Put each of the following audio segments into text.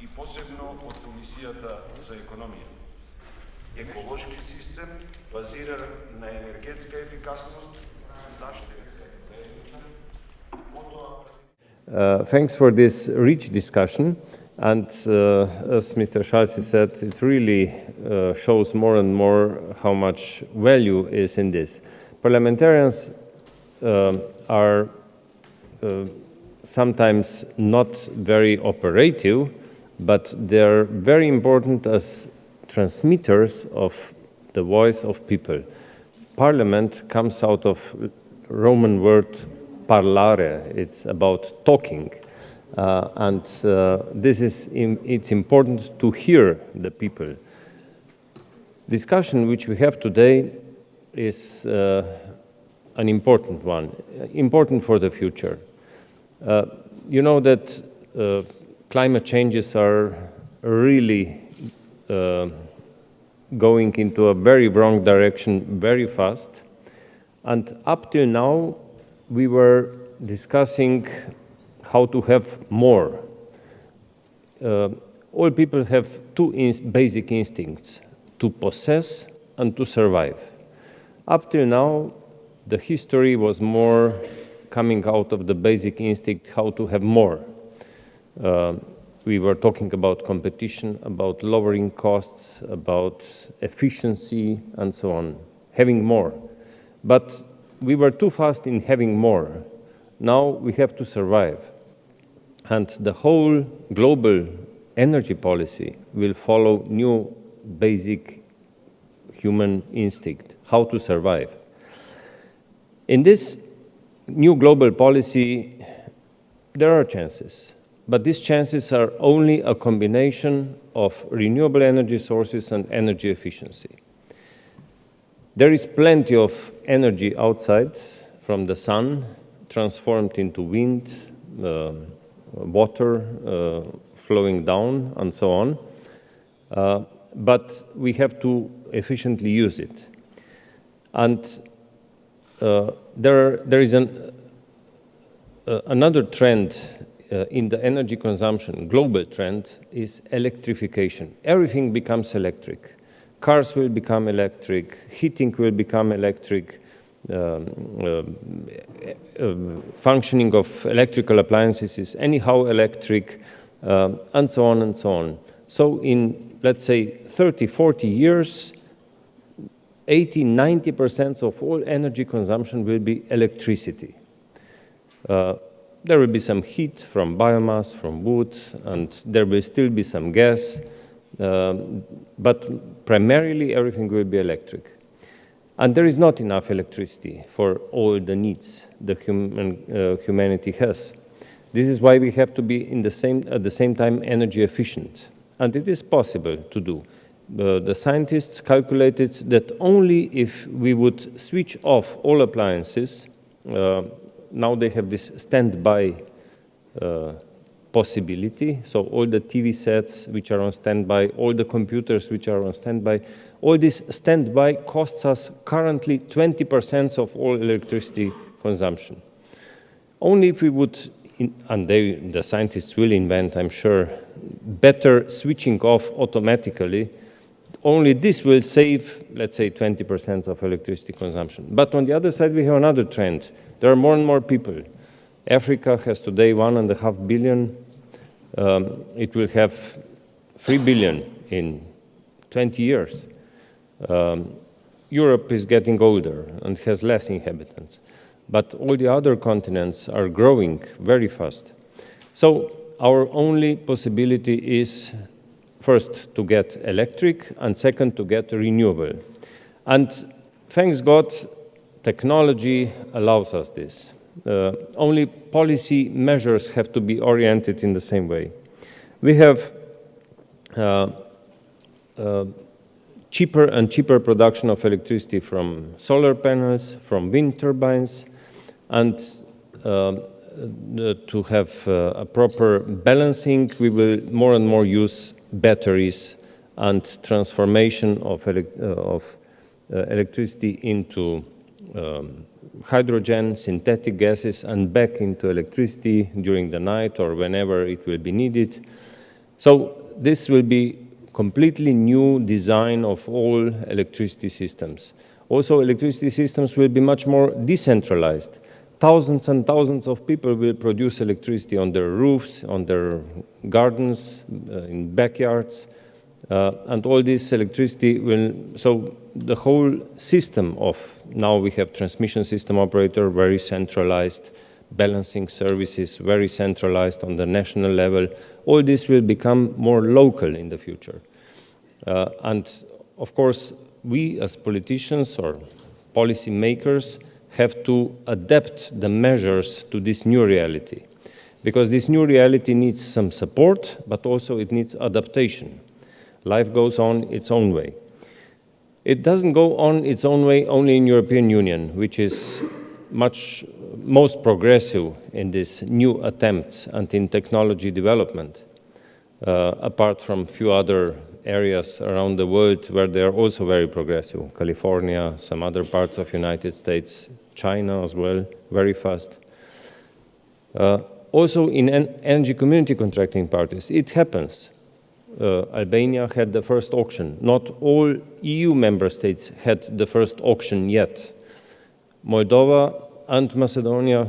и посебно од Комисијата за економија. Еколошки систем базиран на енергетска ефикасност, заштитска заедница, Thanks for this rich discussion. And as Mr. Schalzi said, it really shows more and more how much value is in this. Parliamentarians are sometimes not very operative, but they're very important as transmitters of the voice of people. Parliament comes out of Roman word parlare. It's about talking. It's important to hear the people. Discussion which we have today is an important one, important for the future. You know that climate changes are really going into a very wrong direction very fast. And up till now, we were discussing how to have more. All people have two basic instincts, to possess and to survive. Up till now, the history was more coming out of the basic instinct how to have more. We were talking about competition, about lowering costs, about efficiency, and so on, having more. But we were too fast in having more. Now we have to survive. And the whole global energy policy will follow new basic human instinct, how to survive. In this new global policy, there are chances, but these chances are only a combination of renewable energy sources and energy efficiency. There is plenty of energy outside from the sun, transformed into wind, water flowing down, and so on. But we have to efficiently use it. And there is another trend in the energy consumption, global trend, is electrification. Everything becomes electric. Cars will become electric, heating will become electric, functioning of electrical appliances is anyhow electric, and so on and so on. So in, let's say, 30, 40 years, 80–90% of all energy consumption will be electricity. There will be some heat from biomass, from wood, and there will still be some gas, but primarily everything will be electric. And there is not enough electricity for all the needs the humanity has. This is why we have to be at the same time energy efficient. And it is possible to do. The scientists calculated that only if we would switch off all appliances, now they have this standby possibility, so all the TV sets which are on standby, all the computers which are on standby, all this standby costs us currently 20% of all electricity consumption. Only if we would, and the scientists will invent, I'm sure, better switching off automatically, only this will save, let's say, 20% of electricity consumption. But on the other side, we have another trend. There are more and more people. Africa has today 1.5 billion. It will have 3 billion in 20 years. Europe is getting older and has less inhabitants. But all the other continents are growing very fast. So our only possibility is first to get electric and second to get renewable. And thanks God, technology allows us this. Only policy measures have to be oriented in the same way. We have cheaper and cheaper production of electricity from solar panels, from wind turbines, and to have a proper balancing, we will more and more use batteries and transformation of electricity into hydrogen, synthetic gases, and back into electricity during the night or whenever it will be needed. So this will be completely new design of all electricity systems. Also, electricity systems will be much more decentralized. Thousands and thousands of people will produce electricity on their roofs, on their gardens, in backyards, and all this electricity will, so the whole system of, now we have transmission system operator, very centralized, balancing services, very centralized on the national level. All this will become more local in the future. And of course, we as politicians or policy makers have to adapt the measures to this new reality. Because this new reality needs some support, but also it needs adaptation. Life goes on its own way. It doesn't go on its own way only in European Union, which is most progressive in these new attempts and in technology development, apart from few other areas around the world where they are also very progressive. California, some other parts of United States, China as well, very fast. Also in energy community contracting parties, it happens. Albania had the first auction. Not all EU member states had the first auction yet. Moldova and Macedonia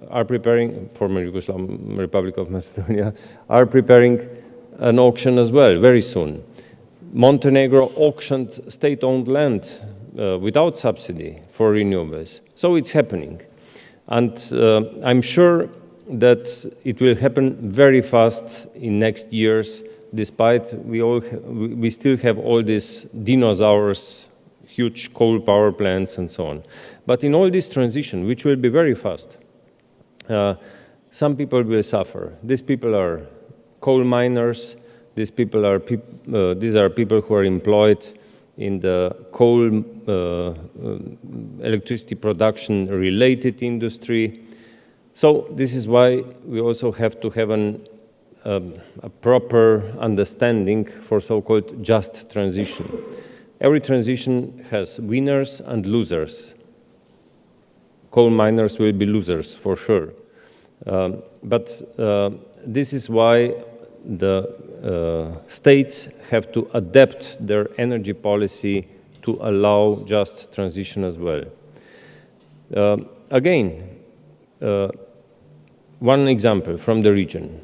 are preparing, former Yugoslav Republic of Macedonia, are preparing an auction as well, very soon. Montenegro auctioned state-owned land without subsidy for renewables. So it's happening. And I'm sure that it will happen very fast in next years, despite we still have all these dinosaurs, huge coal power plants and so on. But in all this transition, which will be very fast, some people will suffer. These people are coal miners. These are people who are employed in the coal electricity production related industry. So this is why we also have to have a proper understanding for so-called just transition. Every transition has winners and losers. Coal miners will be losers for sure. But this is why the states have to adapt their energy policy to allow just transition as well. Again, one example from the region.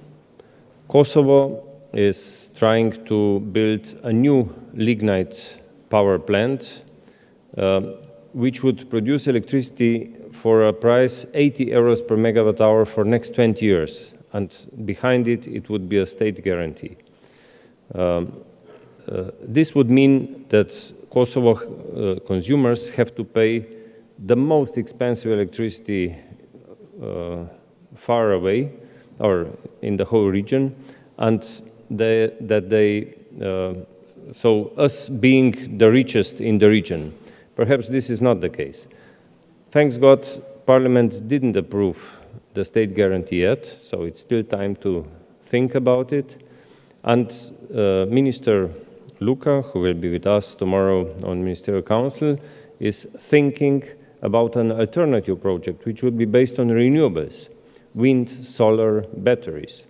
Kosovo is trying to build a new lignite power plant which would produce electricity for a price 80 euros per megawatt hour for next 20 years. And behind it, it would be a state guarantee. This would mean that Kosovo consumers have to pay the most expensive electricity far away, or in the whole region, and so us being the richest in the region. Perhaps this is not the case. Thanks God, Parliament didn't approve the state guarantee yet, so it's still time to think about it. And Minister Luka, who will be with us tomorrow on Ministerial Council, is thinking about an alternative project which would be based on renewables, wind, solar, batteries.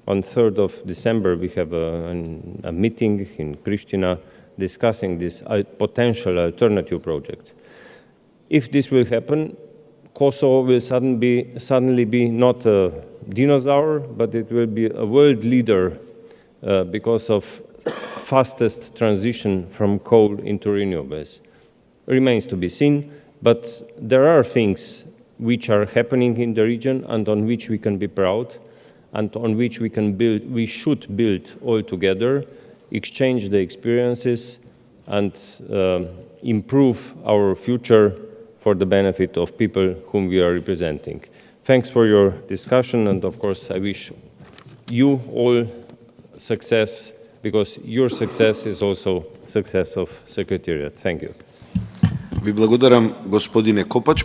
On 3rd of December, we have a meeting in Pristina discussing this potential alternative project. If this will happen, Kosovo will suddenly be not a dinosaur, but it will be a world leader because of fastest transition from coal into renewables. Remains to be seen, but there are things which are happening in the region and on which we can be proud and on which we should build all together, exchange the experiences and improve our future for the benefit of people whom we are representing. Thanks for your discussion, and of course I wish you all success, because your success is also success of Secretariat. Thank you. Ви благодарам, господине Копач.